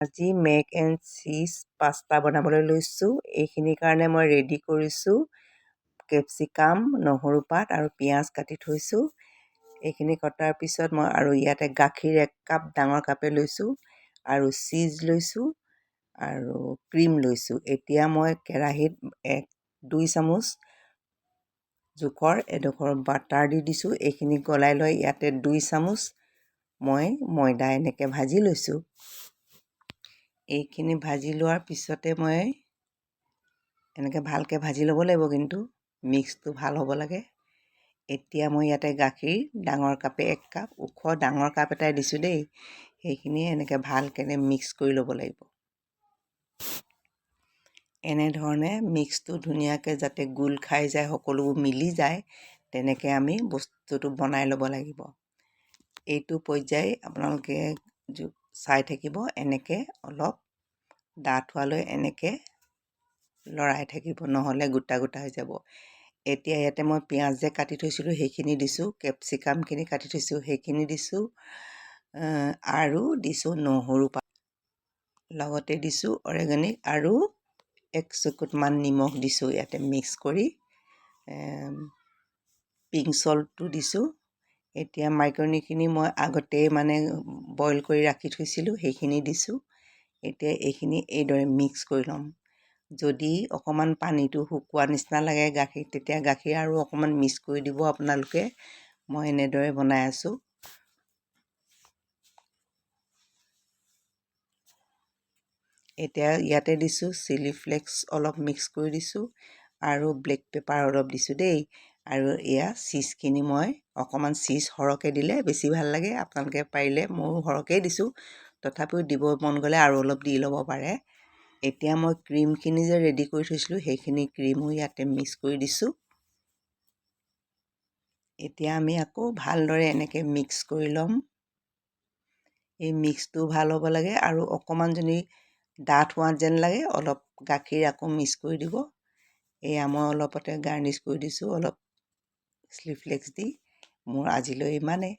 আজি make and cheese pasta বনাবলৈ লৈছোঁ। এইখিনিৰ কাৰণে মই ৰেডি কৰিছোঁ কেপচিকাম, নহৰু পাত আৰু পিঁয়াজ কাটি থৈছোঁ। এইখিনি কটাৰ পিছত মই আৰু ইয়াতে গাখীৰ 1 কাপ ডাঙৰ কাপে লৈছোঁ আৰু চিজ লৈছোঁ আৰু ক্ৰীম লৈছোঁ। এতিয়া মই কেৰাহীত 2 চামুচ জোখৰ এডোখৰ বাটাৰ দি দিছোঁ। এইখিনি গলাই লৈ ইয়াতে 2 চামুচ মই ময়দা এনেকৈ ভাজি লৈছোঁ। এইখিনি ভাজি লোৱাৰ পিছতে মই এনেকৈ ভালকৈ ভাজি ল'ব লাগিব, কিন্তু মিক্সটো ভাল হ'ব লাগে। এতিয়া মই ইয়াতে গাখীৰ ডাঙৰ কাপে 1 কাপ, ওখ ডাঙৰ কাপ এটাই দিছোঁ দেই। সেইখিনি এনেকৈ ভালকৈ মিক্স কৰি ল'ব লাগিব। এনেধৰণে মিক্সটো ধুনীয়াকৈ যাতে গোল খাই যায়, সকলোবোৰ মিলি যায়, তেনেকৈ আমি বস্তুটো বনাই ল'ব লাগিব। এইটো পৰ্যায় আপোনালোকে চাই থাকিব। এনেকৈ অলপ ডাঠ হোৱালৈ এনেকৈ লৰাই থাকিব, নহ'লে গোটা গোটা হৈ যাব। এতিয়া ইয়াতে মই পিঁয়াজ যে কাটি থৈছিলোঁ সেইখিনি দিছোঁ, কেপচিকামখিনি কাটি থৈছোঁ সেইখিনি দিছোঁ আৰু দিছোঁ নহৰু পাত, লগতে দিছোঁ অৰ্গেনিক আৰু 1 চুকুটমান নিমখ দিছোঁ। ইয়াতে মিক্স কৰি পিংক সল্টটো দিছোঁ। এতিয়া মাইক্ৰনিখিনি মই আগতেই বইল কৰি ৰাখি থৈছিলোঁ, সেইখিনি দিছোঁ। এতিয়া এইখিনি এইদৰে মিক্স কৰি ল'ম। যদি অকণমান পানীটো শুকোৱা নিচিনা লাগে গাখীৰ, তেতিয়া গাখীৰ আৰু অকণমান মিক্স কৰি দিব আপোনালোকে। মই এনেদৰে বনাই আছোঁ। এতিয়া ইয়াতে দিছোঁ চিলি ফ্লেক্স অলপ মিক্স কৰি দিছোঁ আৰু ব্লেক পেপাৰ অলপ দিছোঁ দেই। আৰু এয়া চিজখিনি মই অকণমান চিজ সৰহকৈ দিলে বেছি ভাল লাগে। আপোনালোকে পাৰিলে, ময়ো সৰহকৈ দিছোঁ, তথাপিও দিব মন গ'লে আৰু অলপ দি ল'ব পাৰে। এতিয়া মই ক্ৰীমখিনি যে ৰেডি কৰি থৈছিলোঁ সেইখিনি ক্ৰীমো ইয়াতে মিক্স কৰি দিছোঁ। এতিয়া আমি আকৌ ভালদৰে এনেকৈ মিক্স কৰি ল'ম। এই মিক্সটো ভাল হ'ব লাগে আৰু অকণমান যদি ডাঠ হোৱা যেন লাগে অলপ গাখীৰ আকৌ মিক্স কৰি দিব। এয়া মই অলপতে গাৰ্নিছ কৰি দিছোঁ অলপ চিলি ফ্লেক্স দি। মোৰ আজিলৈ ইমানেই।